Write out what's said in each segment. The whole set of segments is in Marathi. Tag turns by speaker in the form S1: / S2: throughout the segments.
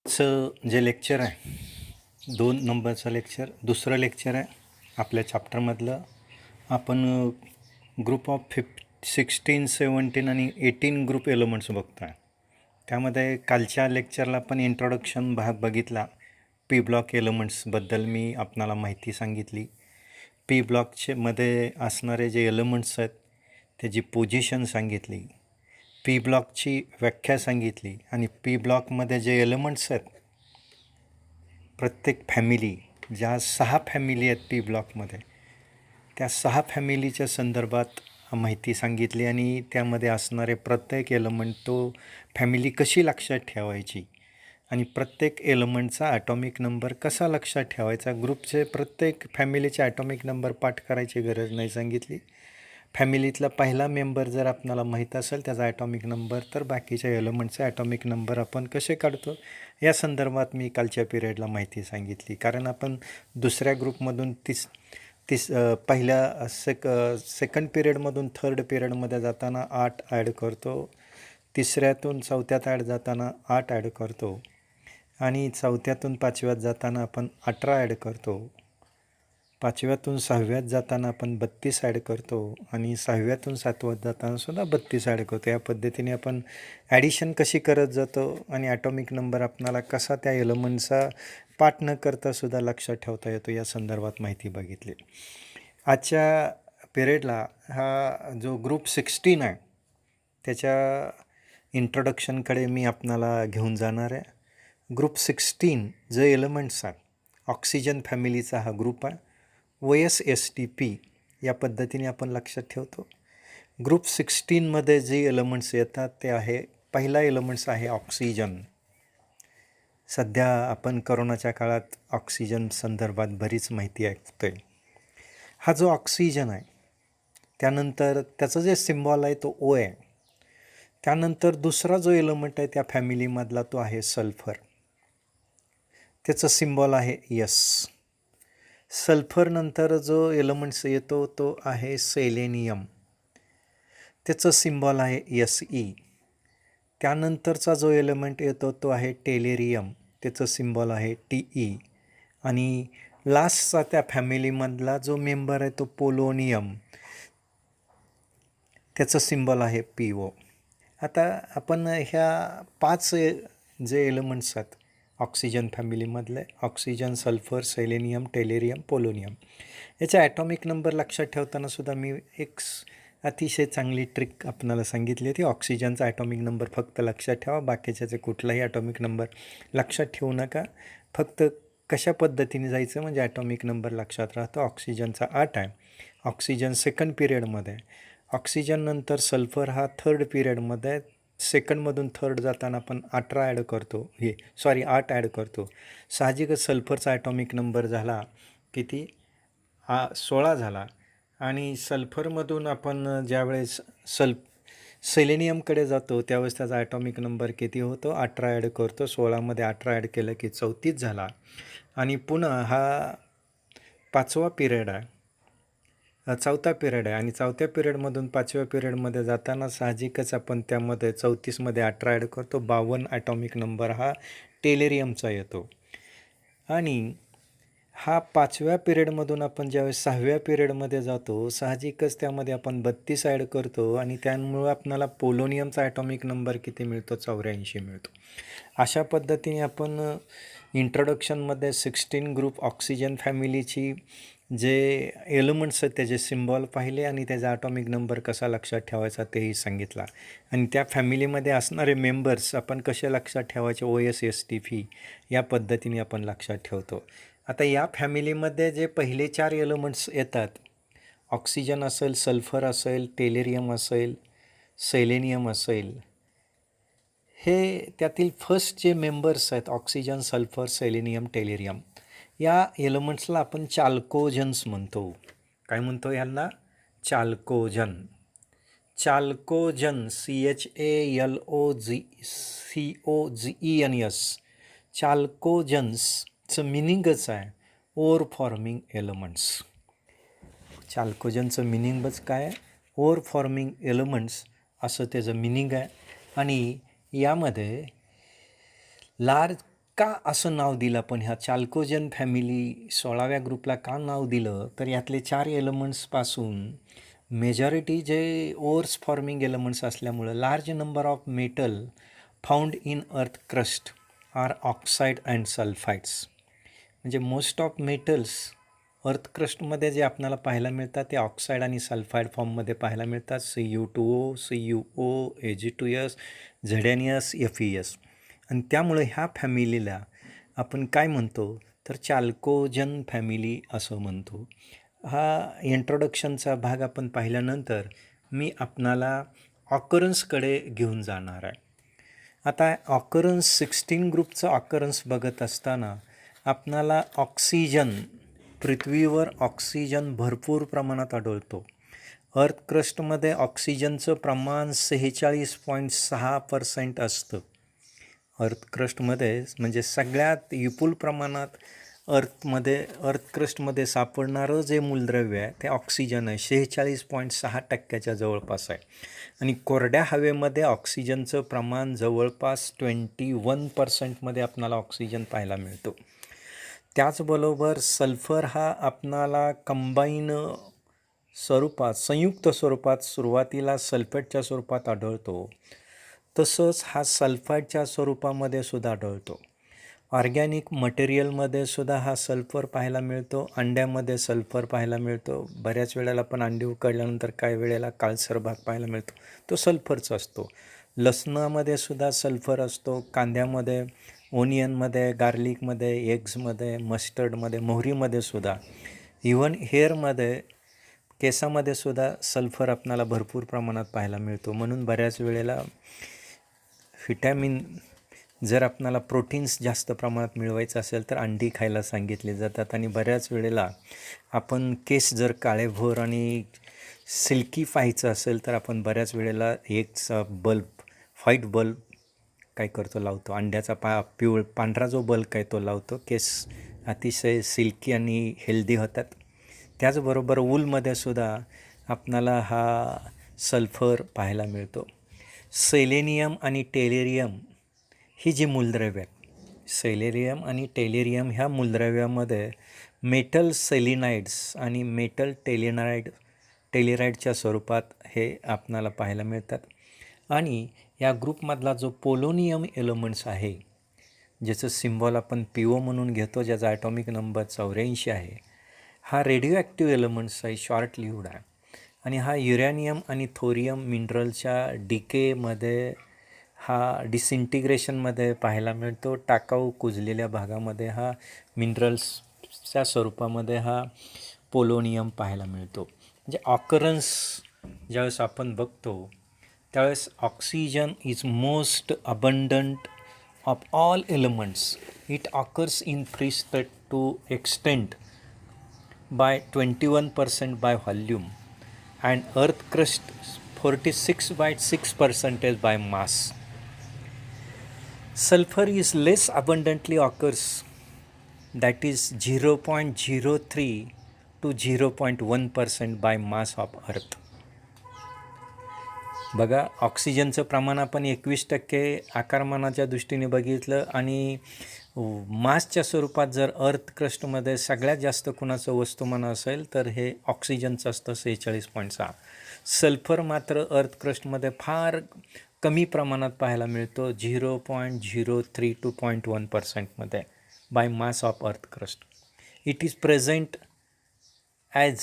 S1: चं जे लेक्चर आहे 2 नंबरचं लेक्चर दुसरं लेक्चर आहे आपल्या चॅप्टरमधलं. आपण ग्रुप ऑफ 16, 17 आणि 18 ग्रुप एलिमेंट्स बघतो आहे. त्यामध्ये कालच्या लेक्चरला पण इंट्रोडक्शन भाग बघितला. पी ब्लॉक एलिमेंट्सबद्दल मी आपणाला माहिती सांगितली. पी ब्लॉकचे मध्ये असणारे जे एलिमेंट्स आहेत त्याची पोझिशन सांगितली. पी ब्लॉकची व्याख्या सांगितली आणि पी ब्लॉकमध्ये जे एलिमेंट्स आहेत प्रत्येक फॅमिली, ज्या 6 फॅमिली आहेत पी ब्लॉकमध्ये, त्या 6 फॅमिलीच्या संदर्भात माहिती सांगितली आणि त्यामध्ये असणारे प्रत्येक एलिमेंट तो फॅमिली कशी लक्षात ठेवायची आणि प्रत्येक एलिमेंटचा ॲटॉमिक नंबर कसा लक्षात ठेवायचा. ग्रुपचे प्रत्येक फॅमिलीचे ॲटॉमिक नंबर पाठ करायची गरज नाही सांगितली. फॅमिलीतला पहिला मेंबर जर आपल्याला माहीत असेल त्याचा ॲटॉमिक नंबर, तर बाकीच्या एलिमेंटचे ॲटॉमिक नंबर आपण कसे काढतो या संदर्भात मी कालच्या पिरियडला माहिती सांगितली. कारण आपण दुसऱ्या ग्रुपमधून पहिल्या सेकंड पिरियडमधून थर्ड पिरियडमध्ये जाताना 8 ॲड करतो, तिसऱ्यातून चौथ्यात जाताना 8 ॲड करतो आणि चौथ्यातून पाचव्यात जाताना आपण 18 ॲड करतो. पाचव्यातून 6व्यात जाताना आपण 32 ॲड करतो आणि 6व्यातून 7व्यात जाताना सुद्धा 32 ॲड करतो. या पद्धतीने आपण ॲडिशन कशी करत जातो आणि ॲटॉमिक नंबर आपणाला कसा त्या एलिमेंटचा पाठ न करता सुद्धा लक्षात ठेवता येतो या संदर्भात माहिती बघितली. आजच्या पिरियडला हा जो ग्रुप 16 आहे त्याच्या इंट्रोडक्शनकडे मी आपणाला घेऊन जाणार आहे. ग्रुप 16 जे एलिमेंट्स आहेत, ऑक्सिजन फॅमिलीचा हा ग्रुप आहे. OSSTP या पद्धतीने आपण लक्षात ठेवतो. ग्रुप 16मध्ये जे एलिमेंट्स येतात ते आहे, पहिला एलिमेंट्स आहे ऑक्सिजन. सध्या आपण करोनाच्या काळात ऑक्सिजन संदर्भात बरीच माहिती ऐकतोय. हा जो ऑक्सिजन आहे त्यानंतर त्याचं जे सिम्बॉल आहे तो O आहे. त्यानंतर दुसरा जो एलिमेंट आहे त्या फॅमिलीमधला तो आहे सल्फर. त्याचं सिम्बॉल आहे S. सल्फर नंतर जो एलिमेंट्स येतो तो आहे सेलेनियम. त्याचं सिम्बॉल आहे Se. त्यानंतरचा जो एलिमेंट येतो तो आहे टेलेरियम. त्याचं सिम्बॉल आहे Te. आणि लास्टचा त्या फॅमिलीमधला जो मेंबर आहे तो पोलोनियम. त्याचं सिम्बॉल आहे Po. आता आपण ह्या 5 जे एलिमेंट्स आहेत ऑक्सिजन फॅमिलीमधले, oxygen, sulphur, selenium, tellurium, polonium, याचा ॲटॉमिक नंबर लक्षात ठेवताना सुद्धा मी एक अतिशय चांगली ट्रिक आपणाला सांगितली होती. ऑक्सिजनचा ॲटॉमिक नंबर फक्त लक्षात ठेवा, बाकीच्याचे कुठलाही ॲटॉमिक नंबर लक्षात ठेवू नका. फक्त कशा पद्धतीने जायचं म्हणजे ॲटॉमिक नंबर लक्षात राहतो. ऑक्सिजनचा 8 आहे. ऑक्सिजन सेकंड पिरियडमध्ये, ऑक्सिजन नंतर सल्फर हा थर्ड पिरियडमध्ये, सेकंडमधून थर्ड जाताना आपण 18 ॲड करतो, 8 ॲड करतो. साहजिकच सल्फरचा ॲटॉमिक नंबर झाला किती, 16 झाला. आणि सल्फरमधून आपण ज्यावेळेस सेलेनियमकडे जातो त्यावेळेस त्याचा ॲटॉमिक नंबर किती होतो, 18 ॲड करतो. 16मध्ये 18 ॲड केलं की 34 झाला. आणि पुन्हा हा 5वा पिरियड आहे, 4था पिरियड आहे आणि 4थ्या पिरियडमधून 5व्या पिरियडमध्ये जाताना साहजिकच आपण त्यामध्ये 34मध्ये 18 ॲड करतो. 52 ॲटॉमिक नंबर हा टेलेरियमचा येतो. आणि हा 5व्या पिरियडमधून आपण ज्यावेळेस 6व्या पिरियडमध्ये जातो साहजिकच त्यामध्ये आपण 32 ॲड करतो आणि त्यामुळे आपल्याला पोलोनियमचा ॲटॉमिक नंबर किती मिळतो, 84 मिळतो. अशा पद्धतीने आपण इंट्रोडक्शनमध्ये 16 ग्रुप ऑक्सिजन फॅमिलीची जे एलिमेंट्स आहेत त्याचे सिम्बॉल पाहिले आणि त्याचा ॲटॉमिक नंबर कसा लक्षात ठेवायचा तेही सांगितला. आणि त्या फॅमिलीमध्ये असणारे मेंबर्स आपण कसे लक्षात ठेवायचे, OSSTP या पद्धतीने आपण लक्षात ठेवतो. आता या फॅमिलीमध्ये जे पहिले 4 एलिमेंट्स येतात, ऑक्सिजन असेल, सल्फर असेल, टेलेरियम असेल, सेलेनियम असेल, हे त्यातील फर्स्ट जे मेंबर्स आहेत ऑक्सिजन, सल्फर, सेलेनियम, टेलेरियम, या एलिमेंट्सला आपण चाल्कोजन्स म्हणतो. काय म्हणतो यांना, चाल्कोजन. चाल्कोजन, CHALOCOGENS, चाल्कोजन्सचं मिनिंगच आहे ओर फॉर्मिंग एलिमेंट्स. चाल्कोजनचं मिनिंगच काय, ओर फॉर्मिंग एलिमेंट्स असं त्याचं मिनिंग आहे. आणि यामध्ये लार्ज का असं नाव दिलं पण ह्या चाल्कोजन फॅमिली 16व्या ग्रुपला का नाव दिलं, तर यातले 4 एलिमेंट्सपासून मेजॉरिटी जे ओर्स फॉर्मिंग एलिमेंट्स असल्यामुळं large number of metal found in earth crust are oxide and sulphides. म्हणजे मोस्ट ऑफ मेटल्स अर्थ क्रस्टमध्ये जे आपल्याला पाहायला मिळतात ते ऑक्साईड आणि सल्फाईड फॉर्ममध्ये पाहायला मिळतात. Cu2O, CuO, Ag2S, झेडेनियस, Fe. आणि त्यामुळे ह्या फॅमिलीला आपण काय म्हणतो तर चाल्कोजन फॅमिली असं म्हणतो. हा इंट्रोडक्शनचा भाग आपण पाहिल्यानंतर मी आपणाला ऑकरन्सकडे घेऊन जाणार आहे. आता ऑकरन्स 16 ग्रुपचं ऑकरन्स बघत असताना आपणाला ऑक्सिजन, पृथ्वीवर ऑक्सिजन भरपूर प्रमाणात आढळतो. अर्थ क्रस्टमध्ये ऑक्सिजनचं प्रमाण 46.6% असतं. अर्थ क्रस्टमध्ये म्हणजे सगळ्यात विपुल प्रमाणात अर्थ क्रस्टमध्ये सापडणारं जे मूलद्रव्य आहे ते ऑक्सिजन आहे. 46.6% जवळपास आहे. आणि कोरड्या हवेमध्ये ऑक्सिजनचं प्रमाण जवळपास 21% आपणाला ऑक्सिजन पाहायला मिळतो. त्याचबरोबर सल्फर हा आपणाला कंबाईन स्वरूपात, संयुक्त स्वरूपात सुरुवातीला सल्फेटच्या स्वरूपात आढळतो. तसंच हा सल्फाईडच्या स्वरूपामध्ये सुद्धा आढळतो. ऑर्गॅनिक मटेरियलमध्ये सुद्धा हा सल्फर पाहायला मिळतो. अंड्यामध्ये सल्फर पाहायला मिळतो. बऱ्याच वेळेला पण अंडी उकडल्यानंतर काही वेळेला काळसर भाग पाहायला मिळतो, तो सल्फरचा असतो. लसणामध्ये सुद्धा सल्फर असतो. कांद्यामध्ये, ओनियनमध्ये, गार्लिकमध्ये, एग्समध्ये, मस्टर्डमध्ये, मोहरीमध्ये सुद्धा, इव्हन हेअरमध्ये, केसामध्ये सुद्धा सल्फर आपणाला भरपूर प्रमाणात पाहायला मिळतो. म्हणून बऱ्याच वेळेला व्हिटॅमिन, जर आपणाला प्रोटीन्स जास्त प्रमाणात मिळवायचं असेल तर अंडी खायला सांगितले जातात. आणि बऱ्याच वेळेला आपण केस जर काळेभोर आणि सिल्की पाहायचं असेल तर आपण बऱ्याच वेळेला एगचा बल्ब, व्हाईट बल्ब काय करतो, लावतो. अंड्याचा पांढरा जो बल्ब आहे तो लावतो. केस अतिशय सिल्की आणि हेल्दी होतात. त्याचबरोबर वूलमध्ये सुद्धा आपणाला हा सल्फर पाहायला मिळतो. सेलेनियम आणि टेलेरियम ही जी मूलद्रव्य आहेत, सेलेरियम आणि टेलेरियम ह्या मूलद्रव्यामध्ये मेटल सेलिनाइड्स आणि मेटल टेलेराइडच्या स्वरूपात हे आपणाला पाहायला मिळतात. आणि या ग्रुपमधला जो पोलोनियम एलिमेंट्स आहे, ज्याचं सिम्बॉल आपण PO म्हणून घेतो, ज्याचा ॲटॉमिक नंबर 84 आहे, हा रेडिओ ॲक्टिव्ह एलिमेंट्स आहे, शॉर्ट लिव्ड आहे. आणि हा युरॅनियम आणि थोरियम मिनरलच्या डिकेमध्ये, हा डिसइंटिग्रेशनमध्ये पाहायला मिळतो. टाकाऊ कुजलेल्या भागामध्ये हा मिनरल्सच्या स्वरूपामध्ये हा पोलोनियम पाहायला मिळतो. म्हणजे ऑकरन्स ज्यावेळेस आपण बघतो त्यावेळेस oxygen is most abundant of all elements. It occurs in free state to extent by 21% by volume and earth crust 46.6% by mass. Sulfur is less abundantly occurs, that is 0.03 to 0.1% by mass of earth. बघा, ऑक्सिजनचं प्रमाण आपण 21% आकारमानाच्या दृष्टीने बघितलं आणि मासच्या स्वरूपात जर अर्थ क्रस्टमध्ये सगळ्यात जास्त कुणाचं वस्तुमान असेल तर हे ऑक्सिजनचं असतं 46.6. सल्फर मात्र अर्थ क्रस्टमध्ये फार कमी प्रमाणात पाहायला मिळतो, 0.03 to 0.1% by mass of earth crust. It is present as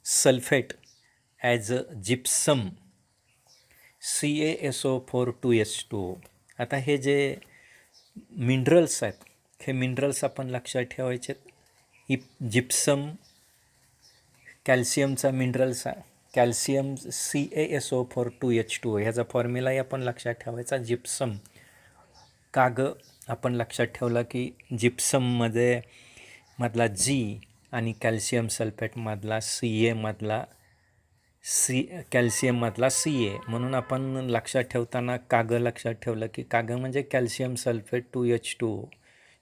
S1: sulphate, as gypsum, CaSO4 आता हे जे मिनरल्स आहेत, हे मिनरल्स आपण लक्षात ठेवायचे. जिप्सम कॅल्शियमचा मिनरल्स आहे, कॅल्शियम CaSO4 ह्याचा फॉर्म्युलाही आपण लक्षात ठेवायचा. जिप्सम आपण लक्षात ठेवला की जिप्सममध्ये मधला G आणि कॅल्शियम सल्फेटमधला कॅल्शियममधला Ca, म्हणून आपण लक्षात ठेवताना लक्षात ठेवलं की म्हणजे कॅल्शियम सल्फेट 2H2O,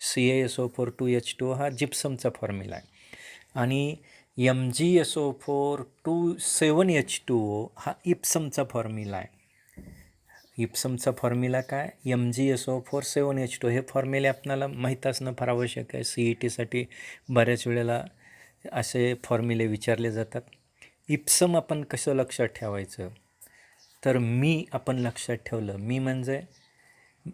S1: CaSO4 हा जिप्समचा फॉर्म्युला आहे. आणि MgSO4 7H2O हा इप्समचा फॉर्म्युला आहे. इप्समचा फॉर्म्युला काय, MgSO4 7H2. हे फॉर्म्युले आपल्याला माहीत असणं फार आवश्यक आहे. CETसाठी बऱ्याच वेळेला असे फॉर्म्युले विचारले जातात. इप्सम आपण कसं लक्षात ठेवायचं, तर आपण लक्षात ठेवलं. म्हणजे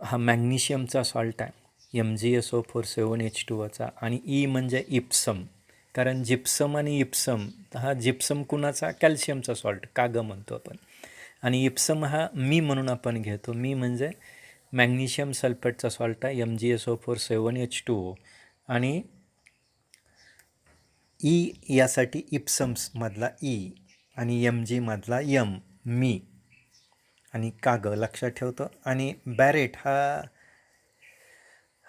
S1: हा मॅग्नेशियमचा सॉल्ट आहे, MgSO4 7H2चा. आणि ई म्हणजे इप्सम, कारण जिप्सम आणि इप्सम, हा जिप्सम कुणाचा, कॅल्शियमचा सॉल्ट, कागं म्हणतो आपण. आणि इप्सम हा म्हणून आपण घेतो. म्हणजे मॅग्नेशियम सल्फेटचा सॉल्ट आहे, MgSO4 7H2O. आणि ई यासाठी इप्सम्समधला ई आणि Mg मधला यम, आणि कागं लक्षात ठेवतो. आणि बॅरेट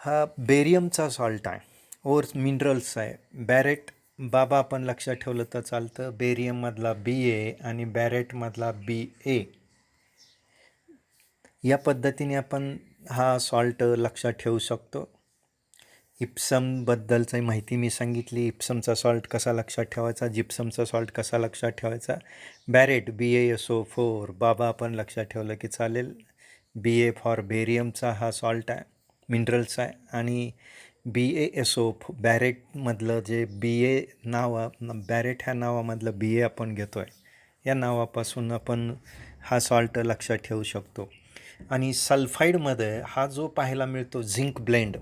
S1: हा बेरियमचा सॉल्ट आहे, ओर मिनरल्स आहे. बॅरेट बाबा आपण लक्षात ठेवलं तर चालतं. बेरियममधला Ba आणि बॅरेटमधला Ba. या पद्धतीने आपण हा सॉल्ट लक्षात ठेवू शकतो. इप्समबद्दलची माहिती मी सांगितली. इप्समचा सॉल्ट कसा लक्षात ठेवायचा, जिप्समचा सॉल्ट कसा लक्षात ठेवायचा. बॅरेट BaSO4 बाबा आपण लक्षात ठेवलं की चालेल. Ba फॉर बेरियमचा हा सॉल्ट आहे, मिनरल्स आहे. आणि BaSO बॅरेटमधलं जे बॅरेट ह्या नावामधलं Ba आपण घेतो आहे, या नावापासून आपण हा सॉल्ट लक्षात ठेवू शकतो. आणि सल्फाईडमध्ये हा जो पाहायला मिळतो झिंक ब्लेंड,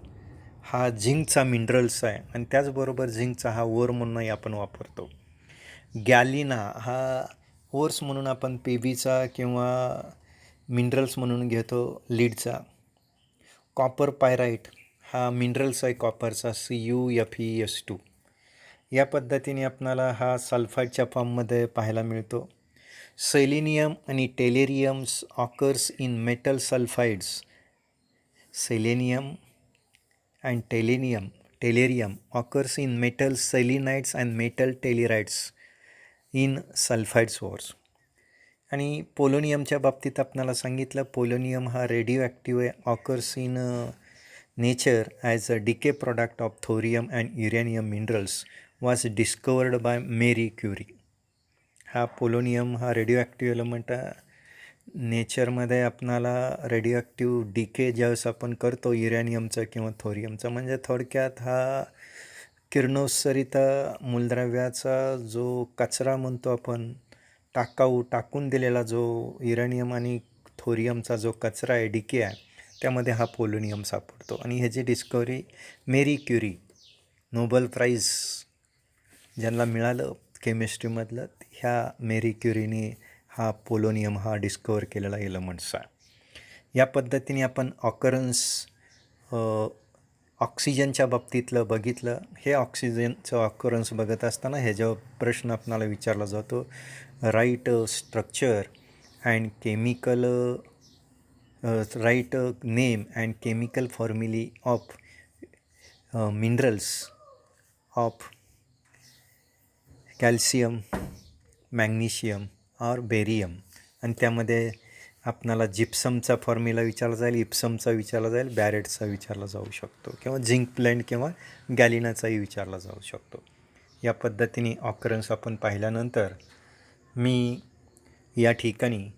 S1: हा झिंकचा मिनरल्स आहे. आणि त्याचबरोबर झिंकचा हा ओर म्हणूनही आपण वापरतो. गॅलिना हा ओर्स म्हणून आपण PBचा किंवा मिनरल्स म्हणून घेतो, लीडचा. कॉपर पायराईट हा मिनरल्स आहे कॉपरचा, CuFeS2. या पद्धतीने आपणाला हा सल्फाईडच्या फॉर्ममध्ये पाहायला मिळतो. सेलेनियम आणि telluriums occurs in metal sulphides. Selenium and tellurium occurs in metal selenides and metal tellurides in sulfide ores. आणि पोलोनियमच्या बाबतीत आपल्याला सांगितलं, पोलोनियम हा radio active occurs in nature as a decay product of thorium and uranium minerals, was discovered by Marie Curie. हा पोलोनियम हा रेडिओ ॲक्टिव्ह एलिमेंट नेचरमध्ये आपणाला रेडिओ ॲक्टिव्ह डिके ज्यावेळेस आपण करतो युरॅनियमचं किंवा थोरियमचं, म्हणजे थोडक्यात हा किरणोत्सरित मूलद्रव्याचा जो कचरा म्हणतो आपण, टाकून दिलेला जो युरॅनियम आणि थोरियमचा जो कचरा आहे, डिके आहे, त्यामध्ये हा पोलोनियम सापडतो. आणि ह्याची discovery Marie Curie, Nobel prize ज्यांना मिळालं केमिस्ट्रीमधलं, ह्या मेरी क्युरीने हा पोलोनियम हा डिस्कवर केलेला एलिमेंट्स आहे. या पद्धतीने आपण ऑक्सिजनच्या बाबतीतलं बघितलं. हे ऑक्सिजनचं ऑकरन्स बघत असताना ह्याच्यावर प्रश्न आपणाला विचारला जातो, write structure and chemical write name and chemical formulae of minerals of calcium, magnesium और बेरियम. आणि त्यामध्ये आपणाला जिप्समचा फॉर्म्युला विचारला जाईल, इप्समचा विचारला जाईल, बॅरेटचा विचारला जाऊ शकतो, किंवा झिंक ब्लेंड किंवा गॅलिनाचाही विचारला जाऊ शकतो. या पद्धतीने ऑकरन्स आपण पाहिल्यानंतर मी या ठिकाणी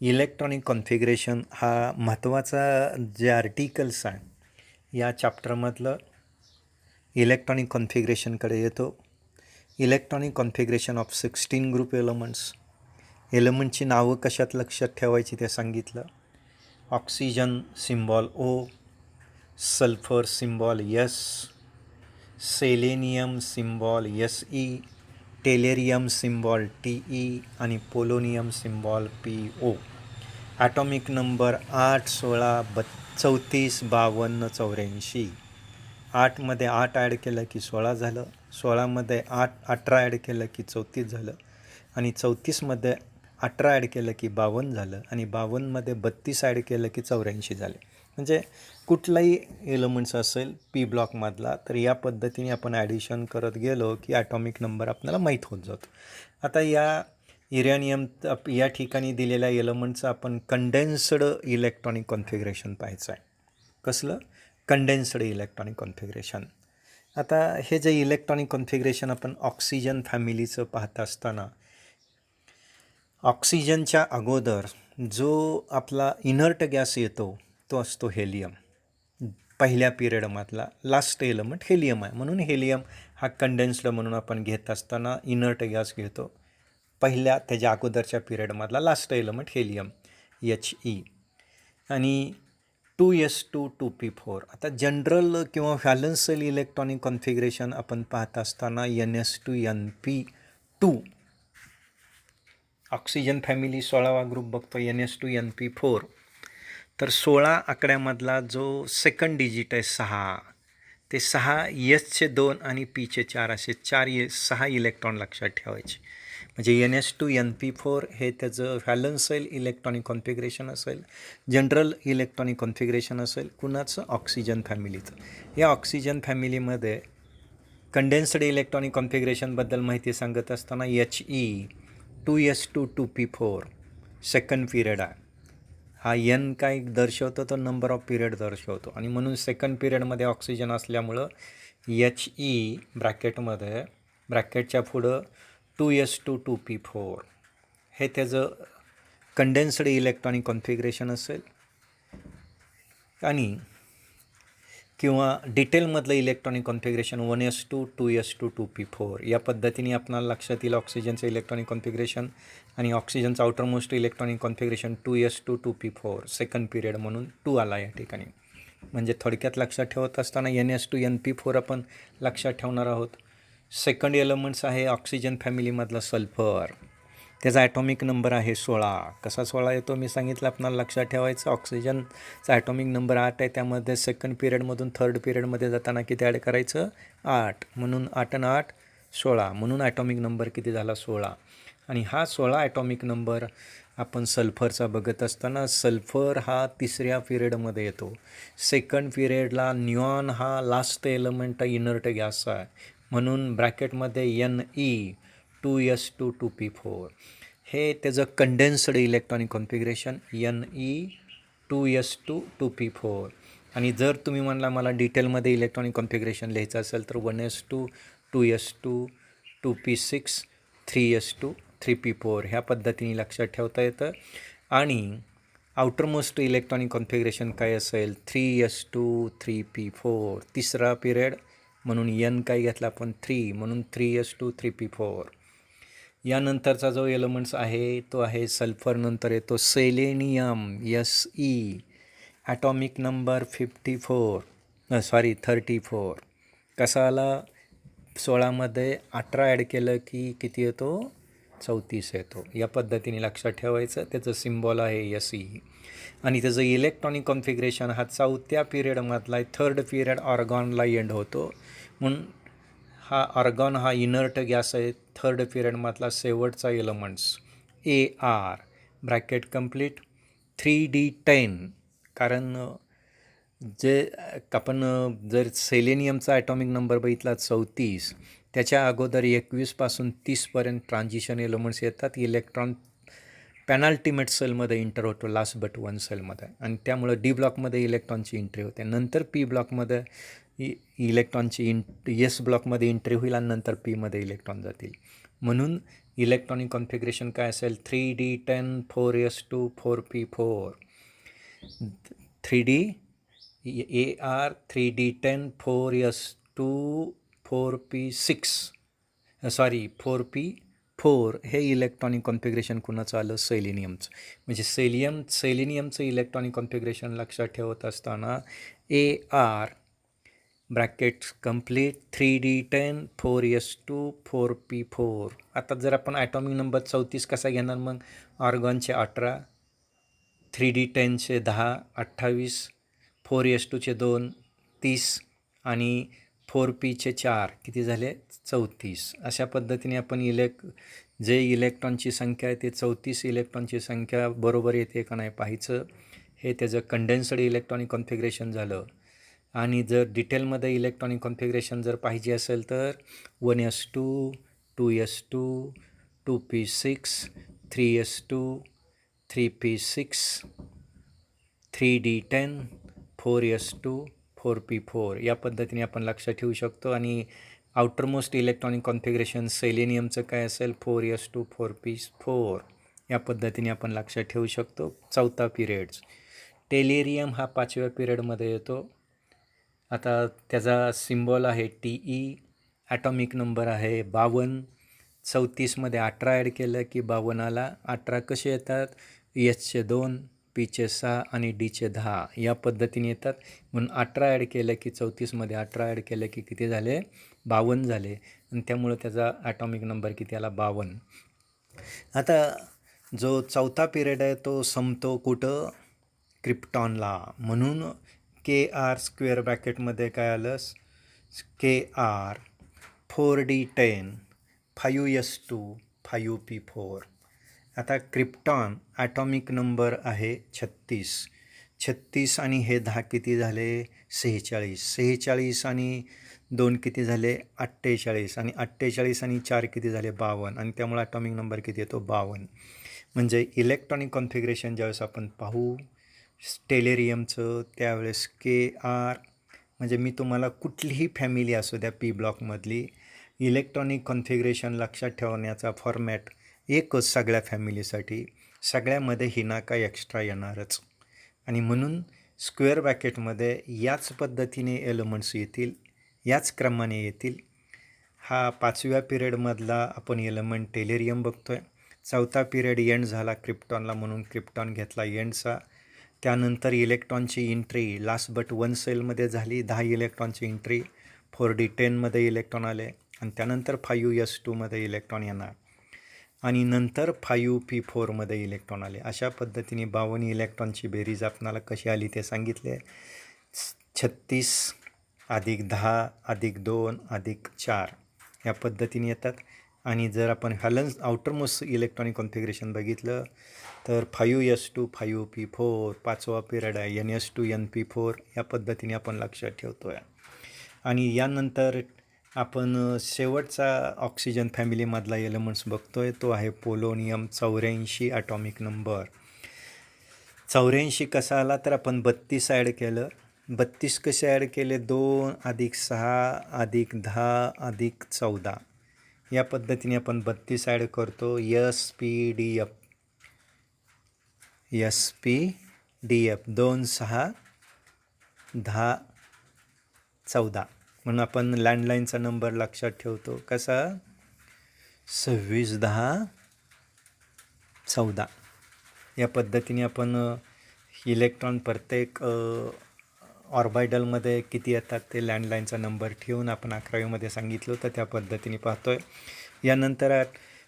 S1: इलेक्ट्रॉनिक कॉन्फिगरेशन हा महत्त्वाचा जे आर्टिकल्स आहे या चॅप्टरमधलं इलेक्ट्रॉनिक कॉन्फिगरेशनकडे येतो. इलेक्ट्रॉनिक कॉन्फिगरेशन ऑफ 16 ग्रुप एलिमेंटची नावं कशात लक्षात ठेवायची ते सांगितलं. Oxygen symbol O, sulphur symbol S, selenium symbol SE, tellurium symbol TE आणि polonium symbol PO. Atomic number 8, 16, 34, 52, 84. 8मध्ये 8 ॲड केलं की 16 झालं, 16मध्ये 18 ॲड केलं की 34 झालं, आणि 34मध्ये 18 ॲड केलं की 52 झालं, आणि 52मध्ये 32 ॲड केलं की 84 झाले. म्हणजे कुठलाही एलिमेंट्स असेल P ब्लॉकमधला, तर या पद्धतीने आपण ॲडिशन करत गेलो की ॲटॉमिक नंबर आपल्याला माहीत होत जातो. आता या युरॅनियम या ठिकाणी दिलेल्या एलिमेंटचं आपण कंडेन्स्ड इलेक्ट्रॉनिक कॉन्फिगरेशन पाहायचं आहे. कसलं? Condensed electronic configuration. आता हे जे इलेक्ट्रॉनिक कॉन्फिगरेशन आपण ऑक्सिजन फॅमिलीचं पाहत असताना, ऑक्सिजनच्या अगोदर जो आपला इनर्ट गॅस येतो तो असतो हेलियम. पहिल्या पिरियडमधला लास्ट एलिमेंट हेलियम आहे, म्हणून हेलियम हा कंडेन्स्ड म्हणून आपण घेत असताना इनर्ट गॅस घेतो. पहिल्या त्याच्या अगोदरच्या पिरियडमधला लास्ट एलिमेंट हेलियम HE. आणि 2s2 2p4. आता जनरल किंवा व्हॅलन्स सेल इलेक्ट्रॉनिक कॉन्फिगरेशन आपण पाहत असताना NS2 NP2. Oxygen family 16वा group बघतो NS2 NP4. तर 16 आकड्यामधला जो सेकंड डिजिट आहे 6, ते 6 Sचे 2 आणि Pचे 4 असे 6 इलेक्ट्रॉन लक्षात ठेवायचे. म्हणजे NS2 NP4 हे त्याचं व्हॅलन्स सेल इलेक्ट्रॉनिक कॉन्फिगरेशन असेल, जनरल इलेक्ट्रॉनिक कॉन्फिगरेशन असेल, कुणाचं ऑक्सिजन फॅमिलीचं. या ऑक्सिजन फॅमिलीमध्ये कंडेन्स्ड इलेक्ट्रॉनिक कॉन्फिगरेशनबद्दल माहिती सांगत असताना HE 2s2 2p4 second period आहे. हा N काय दर्शवतो, तो नंबर ऑफ पिरियड दर्शवतो, आणि म्हणून सेकंड पिरियडमध्ये ऑक्सिजन असल्यामुळं HE ब्रॅकेटमध्ये ब्रॅकेटच्या पुढं 2s2 2p4 हे त्याचं कंडेन्स्ड इलेक्ट्रॉनिक कॉन्फिगरेशन असेल. आणि किंवा डिटेलमधलं electronic configuration 1s2 2s2 2p4 या पद्धतीने आपल्याला लक्षात येईल ऑक्सिजनचं इलेक्ट्रॉनिक कॉन्फिगरेशन. आणि ऑक्सिजनचं outermost electronic configuration 2s2 2p4 second period म्हणून 2 आला या ठिकाणी. म्हणजे थोडक्यात लक्षात ठेवत असताना NS2 NP4 आपण लक्षात ठेवणार आहोत. सेकंड एलिमेंट्स आहे ऑक्सिजन फॅमिलीमधला सल्फर, त्याचा ॲटॉमिक नंबर आहे 16. कसा 16 येतो मी सांगितलं आपल्याला लक्षात ठेवायचं. ऑक्सिजनचा ॲटॉमिक नंबर 8 आहे, त्यामध्ये सेकंड पिरियडमधून थर्ड पिरियडमध्ये जाताना किती ॲड करायचं 8, म्हणून 8 आणि 8 16, म्हणून ॲटॉमिक नंबर किती झाला 16. आणि हा 16 ॲटॉमिक नंबर आपण सल्फरचा बघत असताना सल्फर हा तिसऱ्या पिरियडमध्ये येतो. सेकंड पिरियडला न्यूऑन हा लास्ट एलिमेंट इनर्ट गॅस आहे, म्हणून ब्रॅकेटमध्ये NE 2s2 2p4 हे त्याचं condensed electronic configuration NE 2s2 2p4. आणि जर तुम्ही म्हणला मला डिटेलमध्ये इलेक्ट्रॉनिक कॉन्फिगरेशन लिहायचं असेल तर 1s2 2s2 2p6 3s2 3p4 ह्या पद्धतीने लक्षात ठेवता येतं. आणि आउटरमोस्ट इलेक्ट्रॉनिक कॉन्फिगरेशन काय असेल 3s2 3p4 तिसरा पिरियड, म्हणून N काय घेतला आपण 3, म्हणून 3s2 3p4. यानंतरचा जो एलिमेंट्स आहे तो आहे सल्फर, नंतर येतो सेलेनियम SE ॲटॉमिक नंबर 34. कसा आला 16मध्ये 18 ॲड केलं की किती येतो 34 येतो. या पद्धतीने लक्षात ठेवायचं. त्याचं सिम्बॉल आहे SE. आणि त्याचं इलेक्ट्रॉनिक कॉन्फिगरेशन हा 4थ्या पिरियडमधला आहे, थर्ड पिरियड ऑर्गॉनला एंड होतो, म्हणून हा ऑर्गॉन हा इनर्ट गॅस आहे. थर्ड पिरियडमधला शेवटचा elements AR bracket complete 3D10. कारण जे आपण जर सेलेनियमचा ॲटॉमिक नंबर बघितला 34, त्याच्या अगोदर 21 30पर्यंत ट्रान्झिशन एलिमेंट्स येतात. इलेक्ट्रॉन पेनाल्टिमेट सेलमध्ये इंटर होतो लास्ट बट 1 सेलमध्ये, आणि त्यामुळं D ब्लॉकमध्ये इलेक्ट्रॉनची एंट्री होते. नंतर P ब्लॉकमध्ये इलेक्ट्रॉनची S ब्लॉकमध्ये एंट्री होईल आणि नंतर Pमध्ये इलेक्ट्रॉन जातील. म्हणून इलेक्ट्रॉनिक कॉन्फिगरेशन काय असेल 3D10 4s2 4p4 3D AR 3D10 4s2 4p6 4p4 हे इलेक्ट्रॉनिक कॉन्फिगरेशन कुणाचं आलं सेलेनियमचं. म्हणजे सेलेनियमचं इलेक्ट्रॉनिक कॉन्फिगरेशन लक्षात ठेवत असताना AR bracket complete 3D10 4s2 4p4. आता जर आपण ॲटॉमिक नंबर 34 कसा घेणार, मग ऑर्गॉनचे 18, 3D10चे 10 28, 4s2चे 2 30 आणि 4pचे 4 किती झाले 34. अशा पद्धतीने आपण जे इलेक्ट्रॉनची संख्या आहे ते 34 इलेक्ट्रॉनची संख्या बरोबर येते का नाही पाहायचं. हे त्याचं कंडेन्स्ड इलेक्ट्रॉनिक कॉन्फिगरेशन झालं. आणि जर डिटेलमध्ये इलेक्ट्रॉनिक कॉन्फिगरेशन जर पाहिजे असेल तर 1s2 2s2 2p6 3s2 3p6 3D10 4s2 4p4 या पद्धतीने आपण लक्षात ठेवू शकतो. आणि आउटरमोस्ट इलेक्ट्रॉनिक कॉन्फिगरेशन सेलेनियमचं काय असेल 4s2 4p4 या पद्धतीने आपण लक्षात ठेवू शकतो. चौथा पिरियड्स. टेलेरियम हा 5व्या पिरियडमध्ये येतो. आता त्याचा सिम्बॉल आहे TE. ॲटॉमिक नंबर आहे 52. 34मध्ये 18 ॲड केलं की 52 आला. 18 कसे येतात? Hचे 2, Pचे 6 आणि Dचे 10 या पद्धतीने येतात. म्हणून 18 ॲड केलं की 34मध्ये 18 ॲड केलं की किती झाले? 52 झाले. आणि त्यामुळं त्याचा ॲटॉमिक नंबर किती आला? 52. आता जो चौथा पिरियड आहे तो संपतो कुठं? क्रिप्टॉनला. म्हणून KR स्क्वेअर ब्रॅकेटमध्ये काय आलं? KR 4D10 5S2 5P4. आता क्रिप्टॉन ॲटॉमिक नंबर आहे 36. 36 आणि हे 10 किती झाले? 46. 46 आणि 2 किती झाले? 48. आणि 48 आणि 4 किती झाले? 52. आणि त्यामुळे ॲटॉमिक नंबर किती येतो? 52. म्हणजे इलेक्ट्रॉनिक कॉन्फिगरेशन ज्यावेळेस आपण पाहू टेलेरियमचं त्यावेळेस KR म्हणजे मी तुम्हाला कुठलीही फॅमिली असू द्या P ब्लॉकमधली इलेक्ट्रॉनिक कॉन्फिगरेशन लक्षात ठेवण्याचा फॉर्मॅट एकच सगळ्या फॅमिलीसाठी. सगळ्यामध्ये हिनाका एक्स्ट्रा येणारच. आणि म्हणून स्क्वेअर ब्रॅकेटमध्ये याच पद्धतीने एलिमेंट्स येतील, याच क्रमाने येतील. हा 5व्या पिरियडमधला आपण एलिमेंट टेलेरियम बघतो आहे. चौथा पिरियड एंड झाला क्रिप्टॉनला म्हणून क्रिप्टॉन घेतला एंडचा. त्यानंतर इलेक्ट्रॉनची एंट्री लास्ट बट 1 सेलमध्ये झाली. 10 इलेक्ट्रॉनची एंट्री. 4D10मध्ये इलेक्ट्रॉन आले आणि त्यानंतर 5S2मध्ये इलेक्ट्रॉन येणार आणि नंतर 5P4मध्ये इलेक्ट्रॉन आले. अशा पद्धतीने 52 इलेक्ट्रॉनची बेरीज आपणाला कशी आली ते सांगितले. 36 अधिक 10 अधिक 2 अधिक 4 या पद्धतीने येतात. आणि जर आपण हॅलन्स आउटरमोस्ट इलेक्ट्रॉनिक कॉन्फिगरेशन बघितलं तर 5S2 5P4 5वा पिरियड आहे. NS2 NP4 या पद्धतीने आपण लक्षात ठेवतो आहे. आणि यानंतर आपण शेवटचा ऑक्सिजन फॅमिलीमधला एलिमेंट्स बघतो आहे तो आहे पोलोनियम. 84 atomic number. 84 कसा आला तर आपण 32 ॲड केलं. 32 कसे ॲड केले? 2 अधिक 6 अधिक 10 अधिक 14 या पद्धतीने आपण 32 ॲड करतो. SPDF 2 6 10 14 म्हणून आपण लँडलाईनचा नंबर लक्षात ठेवतो. कसा? 26 10 14 या पद्धतीने आपण इलेक्ट्रॉन प्रत्येक ऑर्बिटलमध्ये किती येतात ते लँडलाईनचा नंबर ठेवून आपण 11वीमध्ये सांगितलं होतं त्या पद्धतीने पाहतो आहे. यानंतर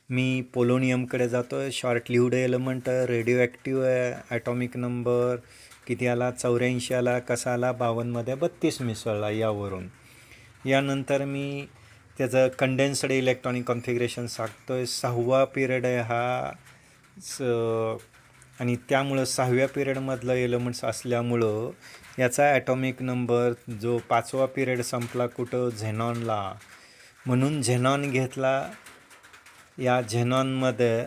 S1: मी पोलोनियमकडे जातो आहे. Short lived element radio active आहे. ॲटॉमिक नंबर किती आला? 84 आला. कसा आला? 52मध्ये 32 मिसळला यावरून. यानंतर मी त्याचं कंडेन्स्ड इलेक्ट्रॉनिक कॉन्फिगरेशन सांगतो आहे. 6वा पिरियड आहे हा आणि त्यामुळं 6व्या पिरियडमधलं एलिमेंट्स असल्यामुळं याचा ॲटॉमिक नंबर जो 5वा पिरियड संपला कुठं? झेनॉनला. म्हणून झेनॉन घेतला. या झेनॉनमध्ये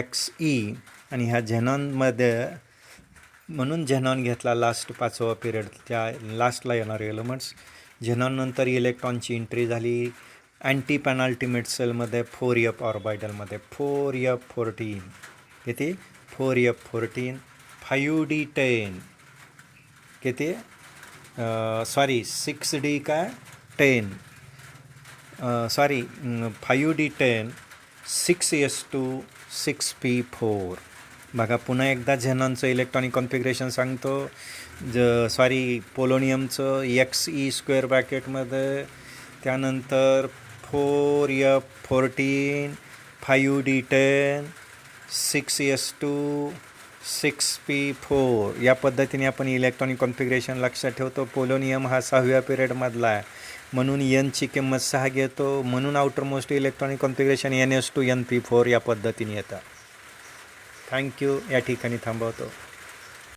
S1: XE आणि ह्या झेनॉनमध्ये म्हणून झेनॉन घेतला लास्ट 5वा पिरियड त्या लास्टला येणारे एलिमेंट्स. झेनॉननंतर इलेक्ट्रॉनची एंट्री झाली अँटी पेनाल्टिमेट सेलमध्ये 4F ऑर्बिटलमध्ये 4F14 किती? 4F14 5D10 किती? 6D काय? 10 5D10 6S2 6P4. बघा पुन्हा एकदा झेनॉनचं इलेक्ट्रॉनिक कॉन्फिगरेशन सांगतो. पोलोनियमचं XE स्क्वेअर ब्रॅकेटमध्ये त्यानंतर 4F14 5D10 6S2 6P4 या पद्धतीने आपण इलेक्ट्रॉनिक कॉन्फिगरेशन लक्षात ठेवतो. पोलोनियम हा 6व्या पिरियडमधला आहे म्हणून Nची किंमत 6 घेतो. म्हणून outermost electronic configuration NS2 NP4 या पद्धतीने येतात. थँक्यू. या ठिकाणी थांबवतो.